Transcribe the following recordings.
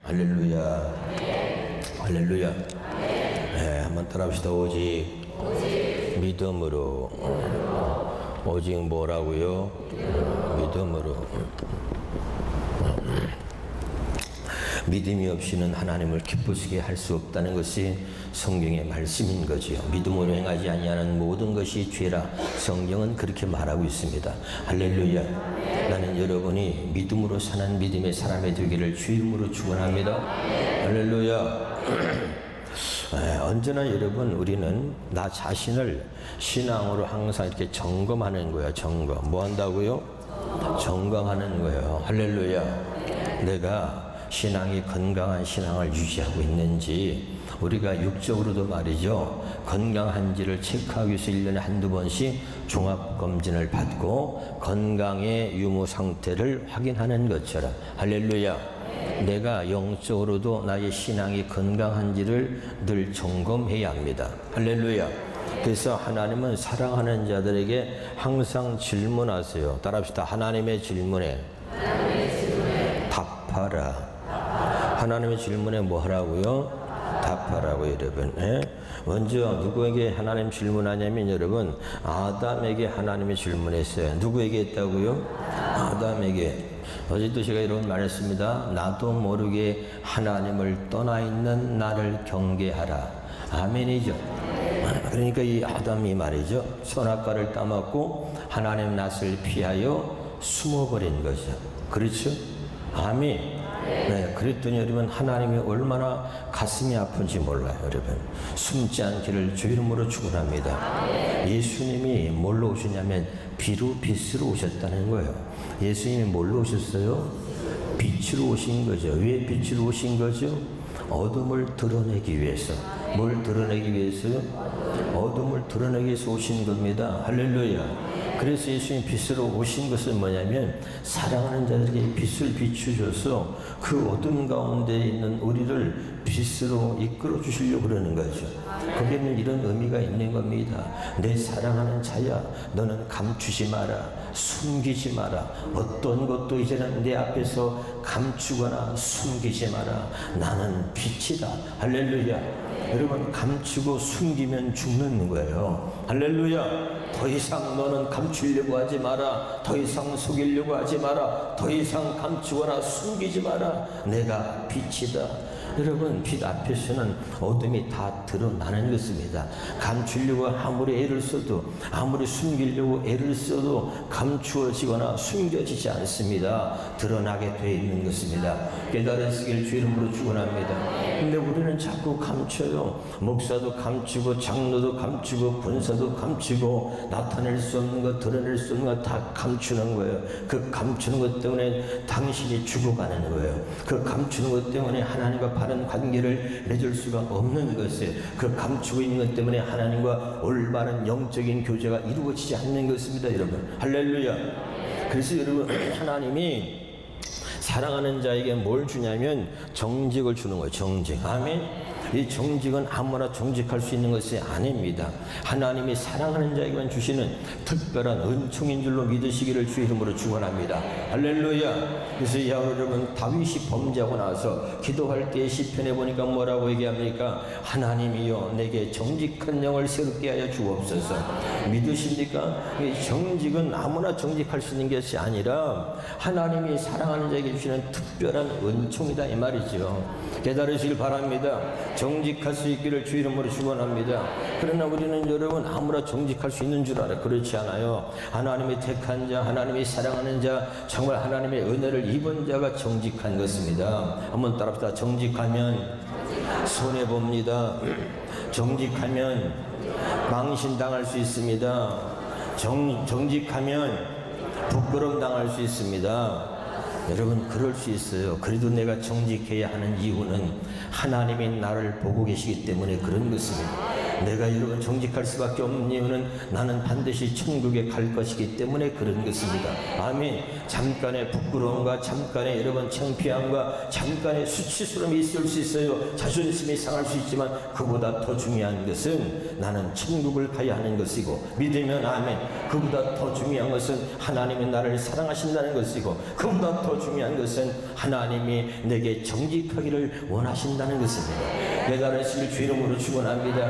할렐루야. 할렐루야. 네, 한번 따라합시다. 오직 믿음으로. 오직 뭐라고요? 믿음으로. 믿음이 없이는 하나님을 기쁘시게 할 수 없다는 것이 성경의 말씀인 거지요. 믿음으로 행하지 아니하는 모든 것이 죄라. 성경은 그렇게 말하고 있습니다. 할렐루야. 나는 여러분이 믿음으로 사는 믿음의 사람이 되기를 주 이름으로 축원합니다. 할렐루야. 언제나 여러분, 우리는 나 자신을 신앙으로 항상 이렇게 점검하는 거야. 점검. 뭐 한다고요? 점검하는 거예요. 할렐루야. 내가 신앙이 건강한 신앙을 유지하고 있는지, 우리가 육적으로도 말이죠, 건강한지를 체크하기 위해서 1년에 한두 번씩 종합검진을 받고 건강의 유무 상태를 확인하는 것처럼, 할렐루야, 내가 영적으로도 나의 신앙이 건강한지를 늘 점검해야 합니다. 할렐루야. 그래서 하나님은 사랑하는 자들에게 항상 질문하세요. 따라합시다. 하나님의 질문에 답하라. 하나님의 질문에 뭐 하라고요? 답하라고, 여러분. 예? 먼저 누구에게 하나님 질문하냐면, 여러분, 아담에게 하나님이 질문했어요. 누구에게 했다고요? 아담에게. 어제도 제가 이런 말했습니다. 나도 모르게 하나님을 떠나 있는 나를 경계하라. 아멘이죠. 그러니까 이 아담이 말이죠, 선악과를 따먹고 하나님 낯을 피하여 숨어버린 거죠. 그렇죠? 아멘. 네, 그랬더니 여러분, 하나님이 얼마나 가슴이 아픈지 몰라요. 여러분, 숨지 않기를 주 이름으로 축원합니다. 예수님이 뭘로 오셨냐면 빛으로 오셨다는 거예요. 예수님이 뭘로 오셨어요? 빛으로 오신 거죠. 왜 빛으로 오신 거죠? 어둠을 드러내기 위해서. 뭘 드러내기 위해서요? 어둠을 드러내기 위해서 오신 겁니다. 할렐루야. 그래서 예수님 빛으로 오신 것은 뭐냐면, 사랑하는 자들에게 빛을 비추셔서 그 어둠 가운데 있는 우리를 빛으로 이끌어 주시려고 그러는 거죠. 거기에는 이런 의미가 있는 겁니다. 내 사랑하는 자야, 너는 감추지 마라. 숨기지 마라. 어떤 것도 이제는 내 앞에서 감추거나 숨기지 마라. 나는 빛이다. 할렐루야. 여러분, 감추고 숨기면 죽는 거예요. 할렐루야. 더 이상 너는 감추려고 하지 마라. 더 이상 속이려고 하지 마라. 더 이상 감추거나 숨기지 마라. 내가 빛이다. 여러분, 빛 앞에서는 어둠이 다 드러나는 것입니다. 감추려고 아무리 애를 써도, 아무리 숨기려고 애를 써도 감추어지거나 숨겨지지 않습니다. 드러나게 되어 있는 것입니다. 깨달으시길 주 이름으로 축원합니다. 근데 우리는 자꾸 감춰요. 목사도 감추고, 장로도 감추고, 권사도 감추고, 나타낼 수 없는 것, 드러낼 수 없는 것 다 감추는 거예요. 그 감추는 것 때문에 당신이 죽어가는 거예요. 그 감추는 것 때문에 하나님과 바른 관계를 맺을 수가 없는 것이에요. 그 감추고 있는 것 때문에 하나님과 올바른 영적인 교제가 이루어지지 않는 것입니다. 여러분, 할렐루야. 그래서 여러분, 하나님이 사랑하는 자에게 뭘 주냐면 정직을 주는 거예요. 정직. 아멘. 이 정직은 아무나 정직할 수 있는 것이 아닙니다. 하나님이 사랑하는 자에게만 주시는 특별한 은총인 줄로 믿으시기를 주 이름으로 축원합니다. 할렐루야. 그래서 여러분, 다윗이 범죄하고 나서 기도할 때 시편에 보니까 뭐라고 얘기합니까? 하나님이여, 내게 정직한 영을 새롭게 하여 주옵소서. 믿으십니까? 이 정직은 아무나 정직할 수 있는 것이 아니라 하나님이 사랑하는 자에게 주시는 특별한 은총이다, 이 말이죠. 깨달으시길 바랍니다. 정직할 수 있기를 주 이름으로 축원합니다. 그러나 우리는 여러분, 아무나 정직할 수 있는 줄 알아요. 그렇지 않아요. 하나님이 택한 자, 하나님이 사랑하는 자, 정말 하나님의 은혜를 입은 자가 정직한 것입니다. 한번 따라합시다. 정직하면 손해봅니다. 정직하면 망신당할 수 있습니다. 정직하면 부끄러움 당할 수 있습니다. 여러분, 그럴 수 있어요. 그래도 내가 정직해야 하는 이유는 하나님이 나를 보고 계시기 때문에 그런 것입니다. 내가 여러분 정직할 수밖에 없는 이유는 나는 반드시 천국에 갈 것이기 때문에 그런 것입니다. 아멘. 잠깐의 부끄러움과 잠깐의 여러분 창피함과 잠깐의 수치스러움이 있을 수 있어요. 자존심이 상할 수 있지만 그보다 더 중요한 것은 나는 천국을 가야 하는 것이고, 믿으면 아멘. 그보다 더 중요한 것은 하나님이 나를 사랑하신다는 것이고, 그보다 더 중요한 것은 하나님이 내게 정직하기를 원하신다는 것입니다. 깨달으시길 주 이름으로 축원합니다.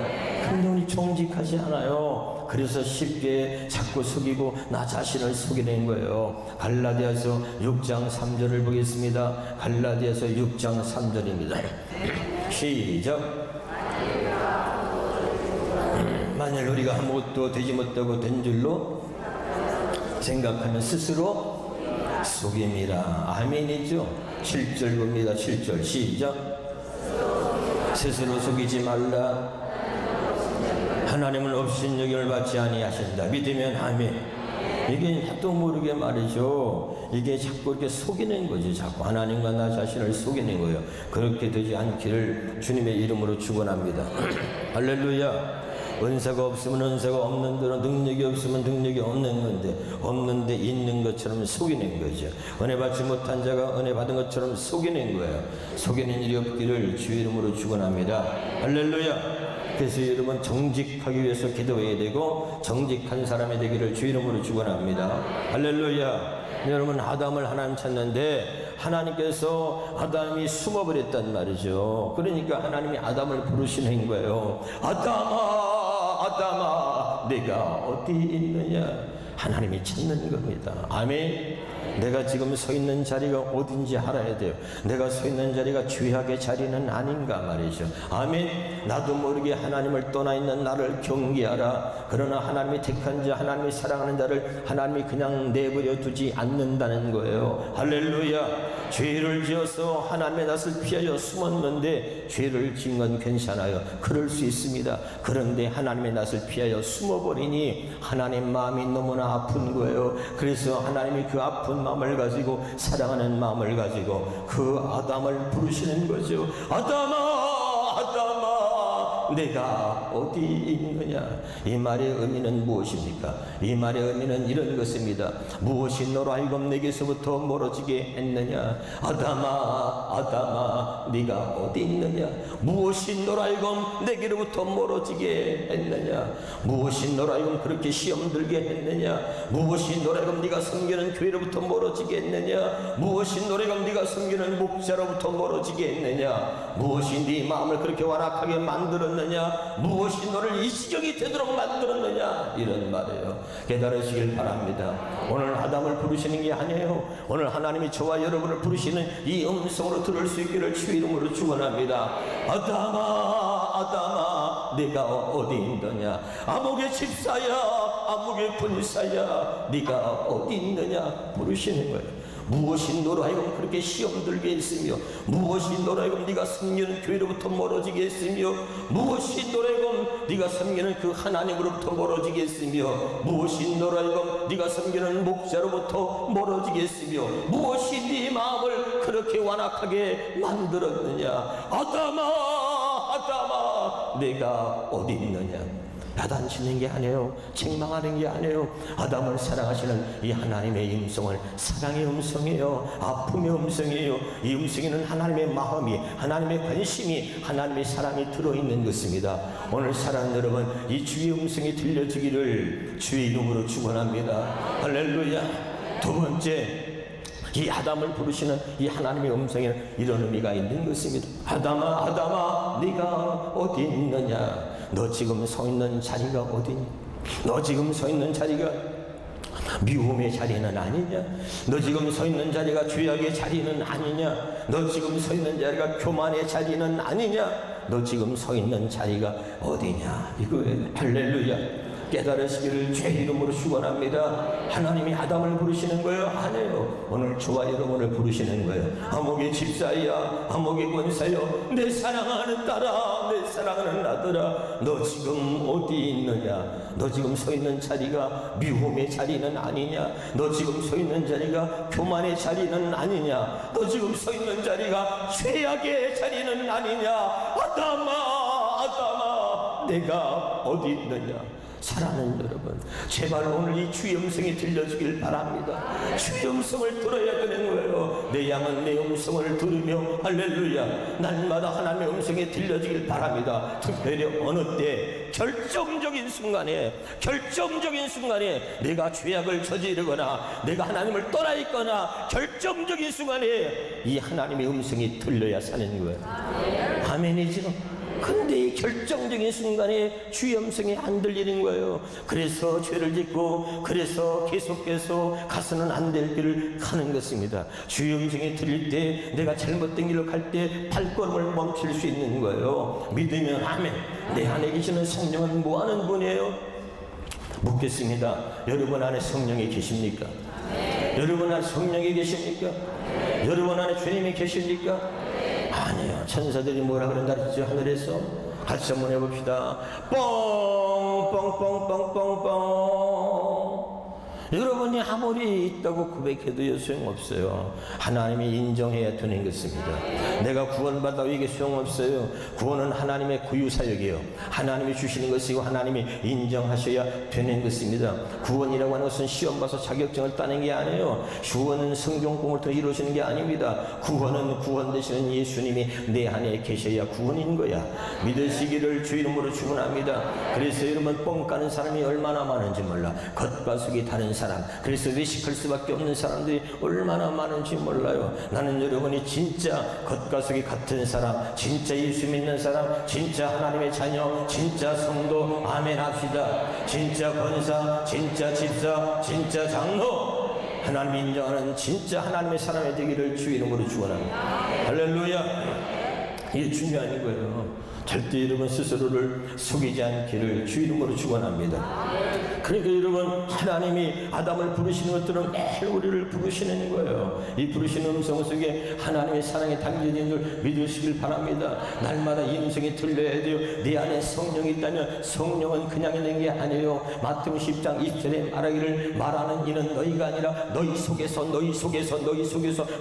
근데 우리 정직하지 않아요. 그래서 쉽게 자꾸 속이고 나 자신을 속이는 거예요. 갈라디아서 6장 3절을 보겠습니다. 갈라디아서 6장 3절입니다. 시작. 만일 우리가 아무것도 되지 못하고 된 줄로 생각하면 스스로 속임이라. 아멘이죠. 7절 봅니다. 7절 시작. 스스로 속이지 말라. 하나님은 없인 여김을 받지 아니하신다. 믿으면 아멘. 이게 나도 모르게 말이죠. 이게 자꾸 이렇게 속이는 거지. 자꾸 하나님과 나 자신을 속이는 거예요. 그렇게 되지 않기를 주님의 이름으로 축원합니다. 할렐루야. 은사가 없으면 은사가 없는 대로, 능력이 없으면 능력이 없는 건데, 없는데 있는 것처럼 속이는 거죠. 은혜 받지 못한 자가 은혜 받은 것처럼 속이는 거예요. 속이는 일이 없기를 주 이름으로 축원합니다. 할렐루야. 그래서 여러분 정직하기 위해서 기도해야 되고 정직한 사람이 되기를 주 이름으로 축원합니다. 할렐루야. 여러분 아담을 하나님 찾는데 하나님께서 아담이 숨어버렸단 말이죠. 그러니까 하나님이 아담을 부르시는 거예요. 아담아, 아담아, 내가 어디 있느냐. 하나님이 찾는 겁니다. 아멘. 내가 지금 서 있는 자리가 어딘지 알아야 돼요. 내가 서 있는 자리가 죄악의 자리는 아닌가 말이죠. 아멘. 나도 모르게 하나님을 떠나 있는 나를 경계하라. 그러나 하나님이 택한 자, 하나님이 사랑하는 자를 하나님이 그냥 내버려 두지 않는다는 거예요. 할렐루야. 죄를 지어서 하나님의 낯을 피하여 숨었는데 죄를 지은 건 괜찮아요. 그럴 수 있습니다. 그런데 하나님의 낯을 피하여 숨어버리니 하나님 마음이 너무나 아픈 거예요. 그래서 하나님이 그 아픈 마음을 가지고 사랑하는 마음을 가지고 그 아담을 부르시는 거죠. 아담아, 아담아, 내가 어디 있느냐. 이 말의 의미는 무엇입니까? 이 말의 의미는 이런 것입니다. 무엇이 너로 하여금 내게서부터 멀어지게 했느냐. 아담아, 아담아, 네가 어디 있느냐. 무엇이 너로 하여금 내게로부터 멀어지게 했느냐. 무엇이 너로 하여금 그렇게 시험 들게 했느냐. 무엇이 너로 하여금 네가 섬기는 교회로부터 멀어지게 했느냐. 무엇이 너로 하여금 네가 섬기는 목자로부터 멀어지게 했느냐. 무엇이 네 마음을 그렇게 완악하게 만들었느냐. 무엇이 너를 이 지경이 되도록 만들었느냐. 이런 말이에요. 깨달으시길 바랍니다. 오늘 아담을 부르시는 게 아니에요. 오늘 하나님이 저와 여러분을 부르시는 이 음성으로 들을 수 있기를 주 이름으로 축원합니다. 아담아, 아담아, 네가 어디 있느냐. 아목의 집사야, 아목의 군사야, 네가 어디 있느냐. 부르시는 거예요. 무엇이 너로 하여금 그렇게 시험 들게 했으며, 무엇이 너로 하여금 네가 섬기는 교회로부터 멀어지게 했으며, 무엇이 너로 하여금 네가 섬기는 그 하나님으로부터 멀어지게 했으며, 무엇이 너로 하여금 네가 섬기는 목자로부터 멀어지게 했으며, 무엇이 네 마음을 그렇게 완악하게 만들었느냐. 아담아, 아담아, 내가 어디 있느냐. 야단치는 게 아니에요. 책망하는 게 아니에요. 아담을 사랑하시는 이 하나님의 음성은 사랑의 음성이에요. 아픔의 음성이에요. 이 음성에는 하나님의 마음이, 하나님의 관심이, 하나님의 사랑이 들어있는 것입니다. 오늘 사랑하는 여러분, 이 주의 음성이 들려지기를 주의 이름으로 축원합니다. 할렐루야. 두 번째, 이 아담을 부르시는 이 하나님의 음성에는 이런 의미가 있는 것입니다. 아담아, 아담아, 네가 어디 있느냐. 너 지금 서 있는 자리가 어디냐. 너 지금 서 있는 자리가 미움의 자리는 아니냐. 너 지금 서 있는 자리가 죄악의 자리는 아니냐. 너 지금 서 있는 자리가 교만의 자리는 아니냐. 너 지금 서 있는 자리가 어디냐. 이거예요. 할렐루야. 깨달으시기를 주의 이름으로 축원합니다. 하나님이 아담을 부르시는 거예요? 아니에요. 오늘 저와 여러분을 부르시는 거예요. 아목의 집사야, 아목의 권사여, 내 사랑하는 딸아, 내 사랑하는 아들아, 너 지금 어디 있느냐. 너 지금 서 있는 자리가 미움의 자리는 아니냐. 너 지금 서 있는 자리가 교만의 자리는 아니냐. 너 지금 서 있는 자리가 죄악의 자리는 아니냐. 아담아, 아담아, 내가 어디 있느냐. 사랑하는 여러분, 제발 오늘 이 주의 음성이 들려주길 바랍니다. 주의 음성을 들어야 되는 거예요. 내 양은 내 음성을 들으며 할렐루야, 날마다 하나님의 음성이 들려주길 바랍니다. 특별히 어느 때 결정적인 순간에 내가 죄악을 저지르거나 내가 하나님을 떠나 있거나 결정적인 순간에 이 하나님의 음성이 들려야 사는 거예요. 아멘이죠? 근데 이 결정적인 순간에 주의 음성이 안 들리는 거예요. 그래서 죄를 짓고, 그래서 계속해서 가서는 안 될 길을 가는 것입니다. 주의 음성이 들릴 때, 내가 잘못된 길로 갈 때 발걸음을 멈출 수 있는 거예요. 믿으면 아멘. 내 안에 계시는 성령은 뭐 하는 분이에요? 묻겠습니다. 여러분 안에 성령이 계십니까? 여러분 안에 성령이 계십니까? 여러분 안에 주님이 계십니까? 아니요. 천사들이 뭐라 그런다 그랬죠? 하늘에서 같이 한번 해봅시다. 뻥뻥뻥뻥뻥뻥. 여러분이 아무리 있다고 고백해도 소용없어요. 하나님이 인정해야 되는 것입니다. 내가 구원받아도 이게 소용없어요. 구원은 하나님의 구유사역이에요. 하나님이 주시는 것이고 하나님이 인정하셔야 되는 것입니다. 구원이라고 하는 것은 시험 봐서 자격증을 따는 게 아니에요. 구원은 성경공을 통해 이루어지는 게 아닙니다. 구원은 구원 되시는 예수님이 내 안에 계셔야 구원인 거야. 믿으시기를 주 이름으로 축원합니다. 그래서 여러분, 뻥 까는 사람이 얼마나 많은지 몰라. 겉과 속이 다른 사람, 그래서 외식할 수밖에 없는 사람들이 얼마나 많은지 몰라요. 나는 여러분이 진짜 겉과 속이 같은 사람, 진짜 예수 믿는 사람, 진짜 하나님의 자녀, 진짜 성도, 아멘 합시다. 진짜 권사, 진짜 집사, 진짜 장로, 하나님이 인정하는 진짜 하나님의 사람이 되기를 주 이름으로 축원합니다. 할렐루야. 이게 중요한 거예요. 절대 여러분 스스로를 속이지 않기를 주 이름으로 축원합니다. 그러니까 여러분, 하나님이 아담을 부르시는 것들은 매일 우리를 부르시는 거예요. 이 부르시는 음성 속에 하나님의 사랑이 담겨진 줄 믿으시길 바랍니다. 날마다 이 음성이 들려야 돼요. 내 안에 성령이 있다면 성령은 그냥 있는 게 아니에요. 마태복음 10장 20절에 말하기를, 말하는 이는 너희가 아니라 너희 속에서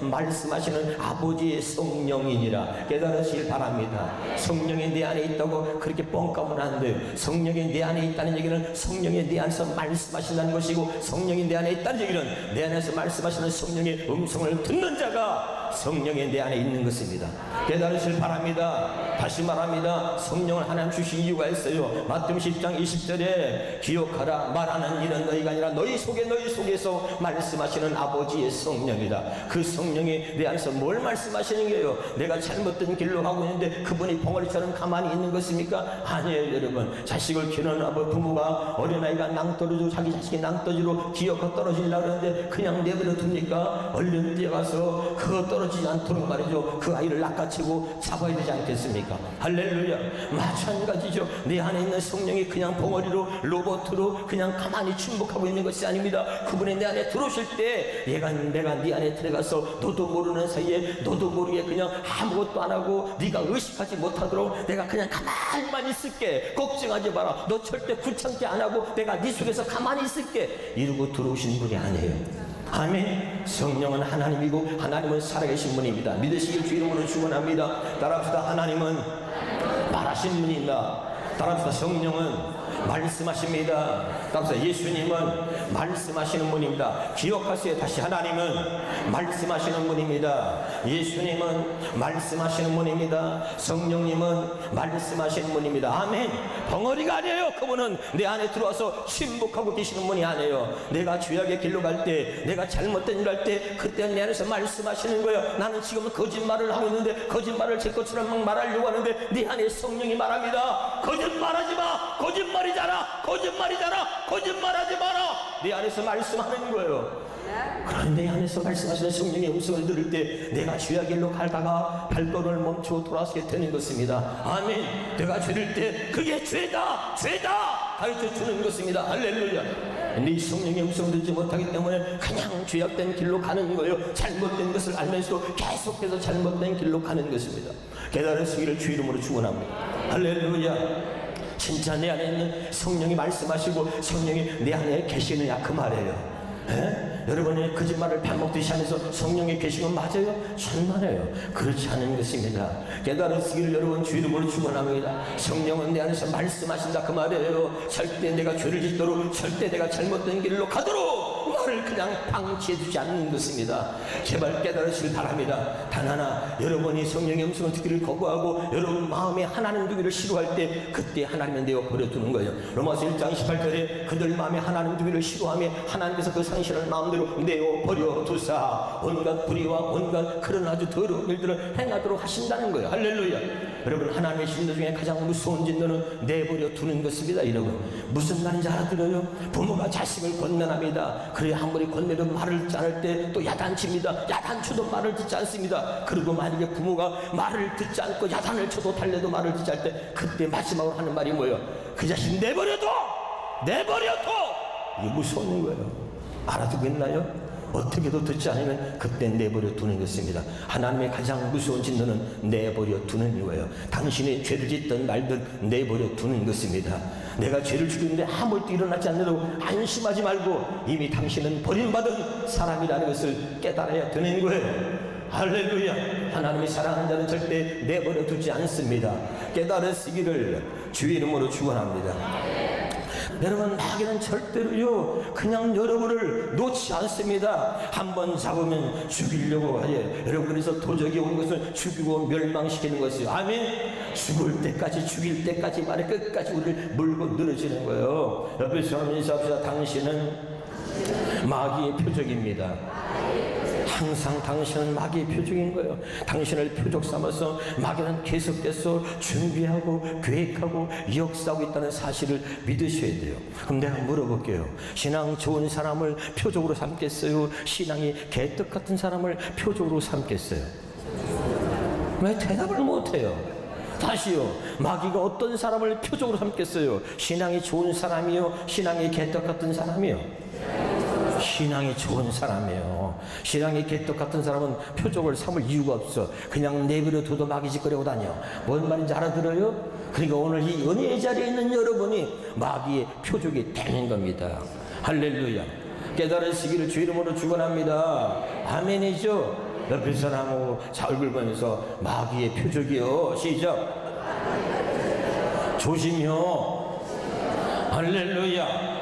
말씀하시는 아버지의 성령이니라. 깨달으시길 바랍니다. 성령이 내 안에 있다고 그렇게 뻥까면 안 돼요. 성령이 내 안에 있다는 얘기는 성령이 내 안에서 말씀하신다는 것이고, 성령이 내 안에 있다는 얘기는 내 안에서 말씀하시는 성령의 음성을 듣는 자가 성령이 내 안에 있는 것입니다. 깨달으실 바랍니다. 다시 말합니다. 성령을 하나님 주신 이유가 있어요. 마태복음 10장 20절에 기억하라, 말하는 이는 너희가 아니라 너희 속에서 말씀하시는 아버지의 성령이다. 그 성령이 내 안에서 뭘 말씀하시는 거예요? 내가 잘못된 길로 가고 있는데 그분이 벙어리처럼 가만히 있는 것입니까? 아니에요. 여러분, 자식을 키우는 부모가 어린아이가 낭떠러지로, 자기 자식이 낭떠러지로 기어가 떨어지려고 하는데 그냥 내버려 둡니까? 얼른 뛰어가서 그거 떨어지지 않도록 말이죠, 그 아이를 낚아채고 잡아야 되지 않겠습니까? 할렐루야. 마찬가지죠. 내 안에 있는 성령이 그냥 벙어리로, 로봇으로 그냥 가만히 침묵하고 있는 것이 아닙니다. 그분이 내 안에 들어오실 때 내가 네 안에 들어가서 너도 모르는 사이에, 너도 모르게 그냥 아무것도 안 하고 네가 의식하지 못하도록 내가 그냥 가만히만 있을게. 걱정하지 마라. 너 절대 귀찮게 안 하고 내가 네 속에서 가만히 있을게. 이러고 들어오신 분이 아니에요. 아멘. 성령은 하나님이고 하나님은 살아계신 분입니다. 믿으시길 주 이름으로 축원합니다. 따라합시다. 하나님은 말하신 분입니다. 따라합시다. 성령은 말씀하십니다. 따라서 예수님은 말씀하시는 분입니다. 기억하세요. 다시, 하나님은 말씀하시는 분입니다. 예수님은 말씀하시는 분입니다. 성령님은 말씀하시는 분입니다. 아멘. 벙어리가 아니에요. 그분은 내 안에 들어와서 침묵하고 계시는 분이 아니에요. 내가 죄악의 길로 갈 때, 내가 잘못된 일 할 때, 그때 내 안에서 말씀하시는 거예요. 나는 지금 거짓말을 하고 있는데 거짓말을 제 것처럼 막 말하려고 하는데 내 안에 성령이 말합니다. 거짓말하지 마. 거짓말하지 마라. 내 안에서 말씀하는 거예요. 그런데 내 안에서 말씀하시는 성령의 음성을 들을 때 내가 죄악의 길로 갈다가 발걸음을 멈추고 돌아서게 되는 것입니다. 아멘. 내가 죄를 때 그게 죄다 가르쳐 주는 것입니다. 할렐루야. 근데 이 성령의 음성을 듣지 못하기 때문에 그냥 죄악된 길로 가는 거예요. 잘못된 것을 알면서도 계속해서 잘못된 길로 가는 것입니다. 깨달으시기를 주 이름으로 축원합니다. 할렐루야. 진짜 내 안에 있는 성령이 말씀하시고 성령이 내 안에 계시느냐, 그 말이에요. 여러분이 거짓말을 밥 먹듯이 하면서 성령의 계시면 맞아요? 천만에요. 그렇지 않은 것입니다. 깨달으시기를 여러분 주 이름으로 축원합니다. 성령은 내 안에서 말씀하신다 그 말이에요. 절대 내가 죄를 짓도록, 절대 내가 잘못된 길로 가도록 나를 그냥 방치해두지 않는 것입니다. 제발 깨달으시길 바랍니다. 단 하나, 여러분이 성령의 음성을 듣기를 거부하고 여러분 마음에 하나님 두기를 싫어할 때 그때 하나님은 내어 버려두는 거예요. 로마서 1장 18절에 그들 마음에 하나님 두기를 싫어하며 하나님께서 그 상실을 마음대로 내어 버려두사 온갖 불의와 온갖 그런 아주 더러운 일들을 행하도록 하신다는 거예요. 할렐루야. 여러분, 하나님의 진노 중에 가장 무서운 진노는 내버려 두는 것입니다. 여러분, 무슨 말인지 알아들어요? 부모가 자식을 권면합니다. 그래 아무리 권내도 말을 듣지 않을 때 또 야단칩니다. 야단쳐도 말을 듣지 않습니다. 그리고 만약에 부모가 말을 듣지 않고 야단을 쳐도 달래도 말을 듣지 않을 때 그때 마지막으로 하는 말이 뭐예요? 그 자식 내버려둬! 내버려둬! 이게 무서운 거예요. 알아두고 있나요? 어떻게도 듣지 않으면 그때 내버려 두는 것입니다. 하나님의 가장 무서운 진노는 내버려 두는 거예요. 당신이 죄를 짓던 말들 내버려 두는 것입니다. 내가 죄를 죽였는데 아무 일도 일어나지 않는다고 안심하지 말고 이미 당신은 버림받은 사람이라는 것을 깨달아야 되는 거예요. 할렐루야. 하나님이 사랑하는 자는 절대 내버려 두지 않습니다. 깨달으시기를 주 이름으로 축원합니다. 여러분, 마귀는 절대로요 그냥 여러분을 놓지 않습니다. 한번 잡으면 죽이려고 하예. 여러분, 그래서 도적이 온 것을 죽이고 멸망시키는 것이요. 아멘. 죽을 때까지, 죽일 때까지 말에 끝까지 우리를 물고 늘어지는 거예요. 옆에 사람 인사합시다. 당신은 마귀의 표적입니다. 항상 당신은 마귀의 표적인 거예요. 당신을 표적 삼아서 마귀는 계속해서 준비하고 계획하고 역사하고 있다는 사실을 믿으셔야 돼요. 그럼 내가 물어볼게요. 신앙 좋은 사람을 표적으로 삼겠어요? 신앙이 개떡 같은 사람을 표적으로 삼겠어요? 왜 대답을 못해요? 다시요. 마귀가 어떤 사람을 표적으로 삼겠어요? 신앙이 좋은 사람이요? 신앙이 개떡 같은 사람이요? 신앙이 좋은 사람이에요. 신앙이 개떡 같은 사람은 표적을 삼을 이유가 없어. 그냥 내버려 둬도 마귀 짓거리고 다녀. 뭔 말인지 알아들어요? 그러니까 오늘 이 은혜의 자리에 있는 여러분이 마귀의 표적이 되는 겁니다. 할렐루야. 깨달으시기를 주 이름으로 축원합니다. 아멘이죠? 옆에 사람하고 얼굴 보면서 마귀의 표적이요. 시작. 조심히요. 할렐루야.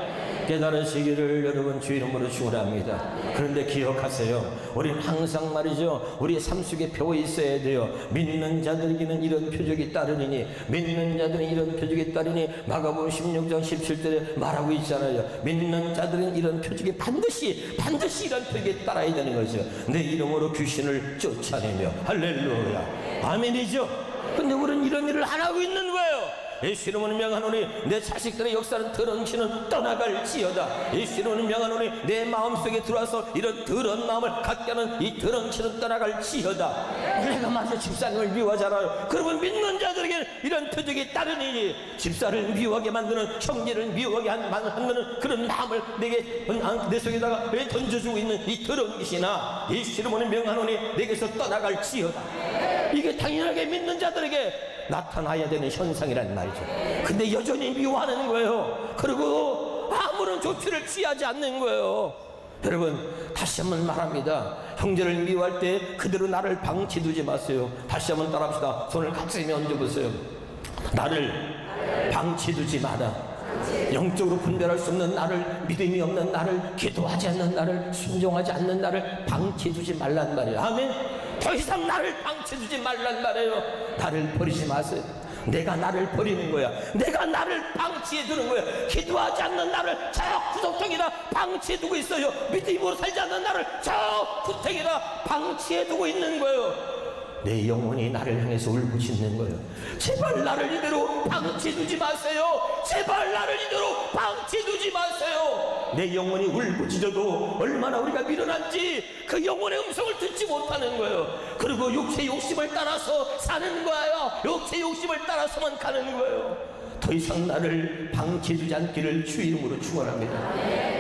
깨달으시기를 여러분 주 이름으로 축원합니다. 그런데 기억하세요. 우리는 항상 말이죠, 우리의 삶 속에 배워 있어야 돼요. 믿는 자들에게는 이런 표적이 따르니, 믿는 자들은 이런 표적이 따르니, 마가복음 16장 17절에 말하고 있잖아요. 믿는 자들은 이런 표적이 반드시 이런 표적이 따라야 되는 거죠. 내 이름으로 귀신을 쫓아내며. 할렐루야. 아멘이죠. 근데 우리는 이런 일을 안 하고 있는 거예요. 예수 이름으로 명하노니 내 자식들의 역사는 더러운 신은 떠나갈지어다. 예수 이름으로 명하노니 내 마음속에 들어와서 이런 더러운 마음을 갖게 하는 이 더러운 신은 떠나갈지어다. 내가 마저 집사님을 미워하잖아요. 그러면 믿는 자들에게 이런 표적이 따르니, 집사를 미워하게 만드는, 형제를 미워하게 만드는 그런 마음을 내 속에다가 왜 던져주고 있는 이 더러운 귀신아, 예수 이름으로 명하노니 내게서 떠나갈지어다. 이게 당연하게 믿는 자들에게 나타나야 되는 현상이란 말이죠. 근데 여전히 미워하는 거예요. 그리고 아무런 조치를 취하지 않는 거예요. 여러분, 다시 한번 말합니다. 형제를 미워할 때 그대로 나를 방치두지 마세요. 다시 한번 따라합시다. 손을 가슴에 얹어보세요. 나를 방치두지 마라. 영적으로 분별할 수 없는 나를, 믿음이 없는 나를, 기도하지 않는 나를, 순종하지 않는 나를 방치두지 말란 말이에요. 아멘. 더 이상 나를 방치두지 말란 말이에요. 나를 버리지 마세요. 내가 나를 버리는 거야. 내가 나를 방치해 두는 거야. 기도하지 않는 나를 저 구석탱이나 방치해 두고 있어요. 믿음으로 살지 않는 나를 저 구석탱이나 방치해 두고 있는 거예요. 내 영혼이 나를 향해서 울부짖는 거예요. 제발 나를 이대로 방치두지 마세요. 제발 나를 이대로 방치두지 마세요. 내 영혼이 울부짖어도 얼마나 우리가 미련한지 그 영혼의 음성을 듣지 못하는 거예요. 그리고 육체 욕심을 따라서 사는 거예요. 육체 욕심을 따라서만 가는 거예요. 더 이상 나를 방치해주지 않기를 주의 이름으로 축원합니다.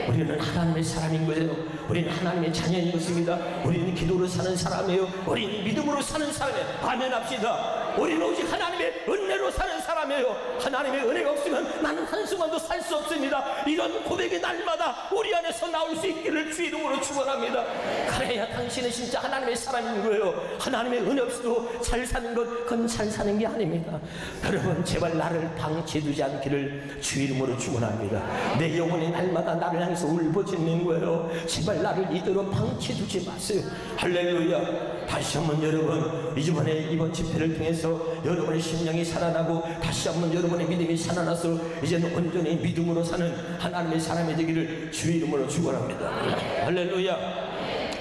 우리는 하나님의 사람인 거예요. 우리는 하나님의 자녀인 것입니다. 우리는 기도로 사는 사람이에요. 우리는 믿음으로 사는 사람이에요. 아멘 합시다. 우리는 오직 하나님의 은혜로 사는 사람이에요. 하나님의 은혜가 없으면 나는 한순간도 살 수 없습니다. 이런 고백이 날마다 우리 안에서 나올 수 있기를 주의 이름으로 축원합니다. 그래야 당신은 진짜 하나님의 사람인 거예요. 하나님의 은혜 없이도 잘 사는 것, 그건 잘 사는 게 아닙니다. 여러분, 제발 나를 방치해두지 않기를 주의 이름으로 축원합니다. 내 영혼이 날마다 나를 향해서 울부짖는 거예요. 제발 나를 이대로 방치해두지 마세요. 할렐루야. 다시 한번 여러분, 이번 집회를 통해서 여러분의 심령이 살아나고 다시 한번 여러분의 믿음이 살아나서 이제는 온전히 믿음으로 사는 하나님의 사람이 되기를 주의 이름으로 축원합니다. 할렐루야.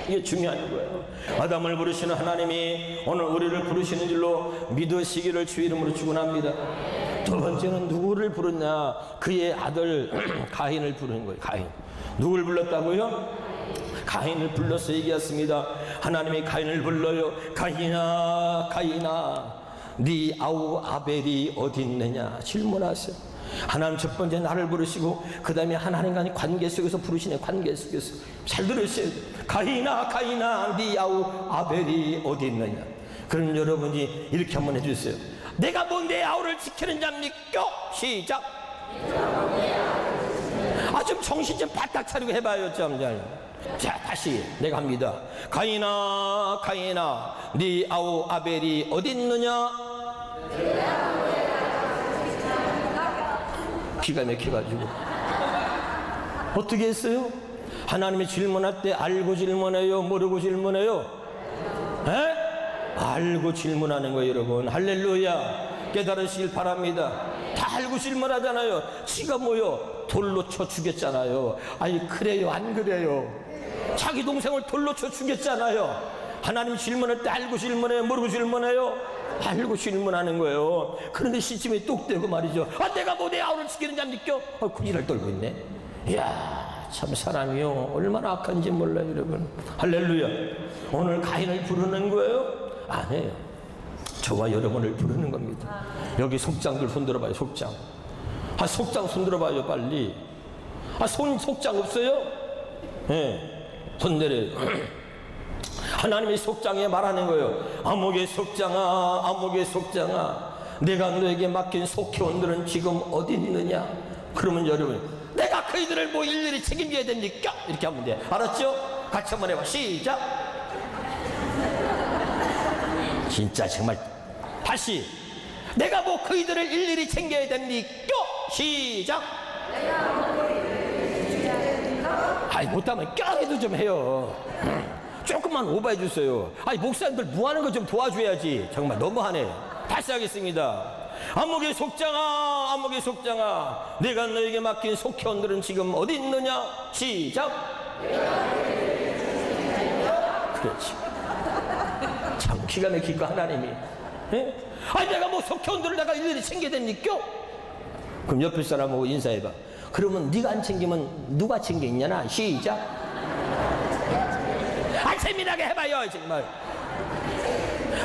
이게 중요한 거예요. 아담을 부르시는 하나님이 오늘 우리를 부르시는 줄로 믿으시기를 주의 이름으로 축원합니다. 두 번째는 누구를 부르냐? 그의 아들 가인을 부르는 거예요. 가인. 누굴 불렀다고요? 가인을 불러서 얘기했습니다. 하나님이 가인을 불러요. 가인아, 가인아, 네 아우 아벨이 어디 있느냐 질문하세요. 하나님 첫 번째 나를 부르시고 그 다음에 하나님과의 관계 속에서 부르시네. 관계 속에서 잘 들으세요. 가인아, 가인아, 네 아우 아벨이 어디 있느냐. 그럼 여러분이 이렇게 한번 해주세요. 내가 뭐 내 아우를 지키는 자입니까? 시작. 좀 정신 좀 바짝 차리고 해봐요. 자, 다시 내가 합니다. 가인아, 가인아, 네 아우 아벨이 어디 있느냐? 기가 막혀가지고 어떻게 했어요? 하나님이 질문할 때 알고 질문해요? 모르고 질문해요? 에? 알고 질문하는 거예요. 여러분, 할렐루야. 깨달으시길 바랍니다. 다 알고 질문하잖아요. 지가 뭐요? 돌로 쳐 죽였잖아요. 아니, 그래요 안 그래요? 자기 동생을 돌로 쳐 죽였잖아요. 하나님 질문할 때 알고 질문해요? 모르고 질문해요? 알고 질문하는 거예요. 그런데 시침이 뚝 떼고 말이죠. 내가 뭐 내 아우를 지키는 자입니까? 그 일을 떨고 있네. 이야, 참 사람이요 얼마나 악한지 몰라요. 여러분, 할렐루야. 오늘 가인을 부르는 거예요? 아니에요. 저와 여러분을 부르는 겁니다. 여기 속장들 손 들어봐요. 속장. 속장 손 들어봐요 빨리. 속장 없어요? 네. 손 내려요. 하나님의 속장에 말하는 거예요. 아목의 속장아, 아목의 속장아, 내가 너에게 맡긴 속회원들은 지금 어디 있느냐? 그러면 여러분, 내가 그이들을 뭐 일일이 책임져야 됩니까? 이렇게 하면 돼. 알았죠? 같이 한번 해봐. 시작. 진짜 정말 다시. 내가 뭐 그이들을 일일이 챙겨야 됩니까? 시작. 못하면 껴해도 좀 해요. 조금만 오버해 주세요. 목사님들 뭐하는 거 좀 도와줘야지. 정말 너무하네. 다시 하겠습니다. 안목의 속장아, 안목의 속장아, 내가 너에게 맡긴 속회원들은 지금 어디 있느냐? 시작. 그렇지. 참 기가 막힐 거 하나님이. 예? 내가 뭐 속회원들을 내가 일일이 챙겨야 됩니까? 그럼 옆에 사람하고 인사해봐. 그러면 네가 안 챙기면 누가 챙겼냐나? 시작. 재미나게 해봐요. 정말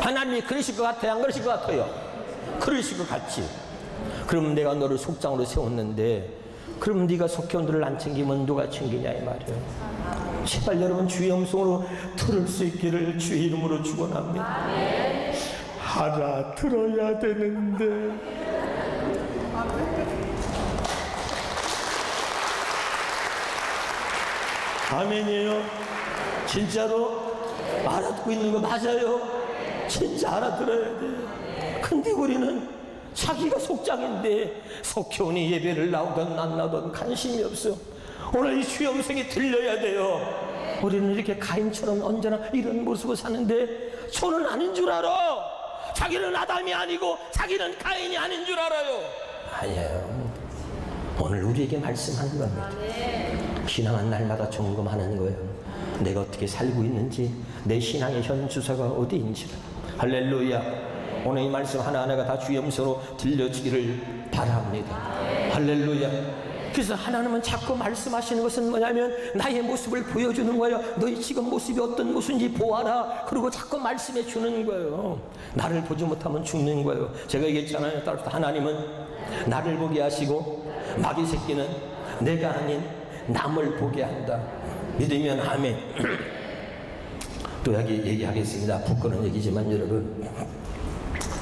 하나님이 그러실 것 같아요? 안 그러실 것 같아요? 그러실 것 같지. 그럼 내가 너를 속장으로 세웠는데 그럼 네가 속회원들을 안 챙기면 누가 챙기냐 이 말이에요. 제발 여러분 주의 음성으로 들을 수 있기를 주의 이름으로 축원합니다. 알아들어야 되는데. 아멘이에요. 진짜로 알아듣고 있는 거 맞아요. 진짜 알아들어야 돼요. 근데 우리는 자기가 속장인데 속회원이 예배를 나오든 안 나오든 관심이 없어. 오늘 이 주의 음성이 들려야 돼요. 우리는 이렇게 가인처럼 언제나 이런 모습을 사는데 저는 아닌 줄 알아. 자기는 아담이 아니고 자기는 가인이 아닌 줄 알아요. 아니에요. 오늘 우리에게 말씀하는 겁니다. 신앙은 날마다 점검하는 거예요. 내가 어떻게 살고 있는지, 내 신앙의 현 주소가 어디인지를. 할렐루야. 오늘 이 말씀 하나하나가 다 주의 음성으로 들려지기를 바랍니다. 할렐루야. 그래서 하나님은 자꾸 말씀하시는 것은 뭐냐면 나의 모습을 보여주는 거예요. 너희 지금 모습이 어떤 모습인지 보아라. 그리고 자꾸 말씀해 주는 거예요. 나를 보지 못하면 죽는 거예요. 제가 얘기했잖아요. 따라서 하나님은 나를 보게 하시고 마귀 새끼는 내가 아닌 남을 보게 한다. 믿으면 아멘. 또 여기 얘기하겠습니다. 부끄러운 얘기지만 여러분,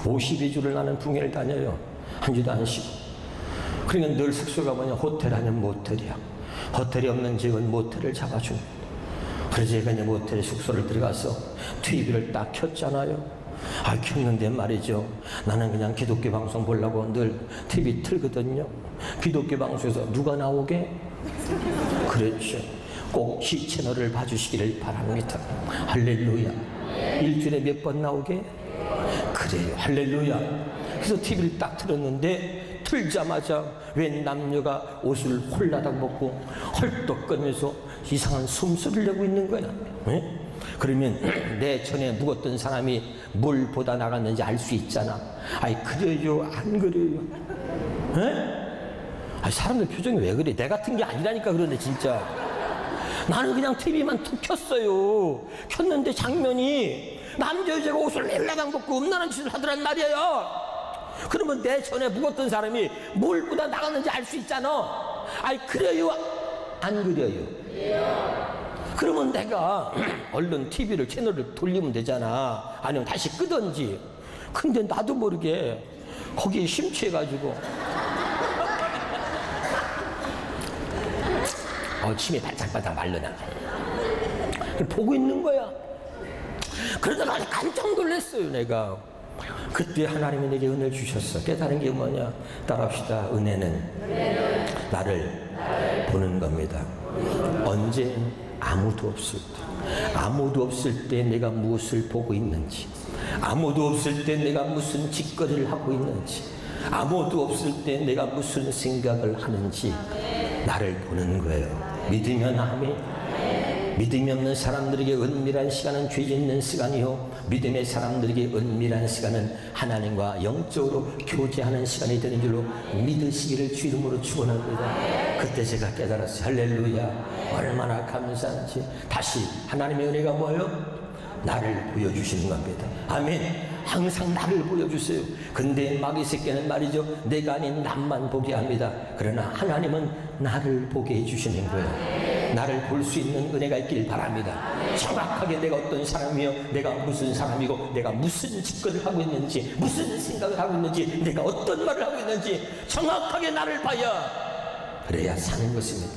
52주를 나는 북해를 다녀요. 한 주도 안 쉬고. 그러니까 늘 숙소가 뭐냐, 호텔 아니면 모텔이야. 호텔이 없는 지역은 모텔을 잡아준. 그래서 제가 이제 모텔에 숙소를 들어가서 TV를 딱 켰잖아요. 켰는데 말이죠, 나는 그냥 기독교 방송 보려고 늘 TV 틀거든요. 기독교 방송에서 누가 나오게? 그렇죠. 꼭 시 채널을 봐주시기를 바랍니다. 할렐루야. 일주일에 몇 번 나오게? 그래요. 할렐루야. 그래서 TV를 딱 틀었는데 틀자마자 웬 남녀가 옷을 홀라당 벗고 헐떡거리면서 이상한 숨소리를 내고 있는 거야. 네? 그러면 내 전에 묵었던 사람이 뭘 보다 나갔는지 알 수 있잖아. 아이, 그래요? 안 그래요? 네? 사람들 표정이 왜 그래? 내 같은 게 아니라니까 그러네 진짜. 나는 그냥 TV만 툭 켰어요. 켰는데 장면이 남자 여자가 옷을 렐라당 벗고 음란한 짓을 하더란 말이에요. 그러면 내 전에 묵었던 사람이 뭘 보다 나갔는지 알 수 있잖아. 아이, 그래요? 안 그래요? 그러면 내가 얼른 TV를 채널을 돌리면 되잖아. 아니면 다시 끄든지. 근데 나도 모르게 거기에 심취해가지고 침이 발짝발짝 말르나. 보고 있는 거야. 그러다가 깜짝 놀랐어요 내가. 그때 하나님이 내게 은혜를 주셨어. 깨달은 게 뭐냐? 따라합시다. 은혜는 나를 보는 겁니다. 언제? 아무도 없을 때. 아무도 없을 때 내가 무엇을 보고 있는지, 아무도 없을 때 내가 무슨 짓거리를 하고 있는지, 아무도 없을 때 내가 무슨 생각을 하는지 나를 보는 거예요. 믿으면 아멘. 믿음이 없는 사람들에게 은밀한 시간은 죄 짓는 시간이요, 믿음의 사람들에게 은밀한 시간은 하나님과 영적으로 교제하는 시간이 되는 줄로 믿으시기를 주 이름으로 축원합니다. 그때 제가 깨달았어요. 할렐루야. 얼마나 감사한지. 다시 하나님의 은혜가 뭐예요? 나를 보여주시는 겁니다. 아멘. 항상 나를 보여주세요. 근데 마귀 새끼는 말이죠, 내가 아닌 남만 보게 합니다. 그러나 하나님은 나를 보게 해주시는 거예요. 나를 볼 수 있는 은혜가 있길 바랍니다. 정확하게 내가 어떤 사람이요, 내가 무슨 사람이고, 내가 무슨 짓거리를 하고 있는지, 무슨 생각을 하고 있는지, 내가 어떤 말을 하고 있는지 정확하게 나를 봐야 그래야 사는 것입니다.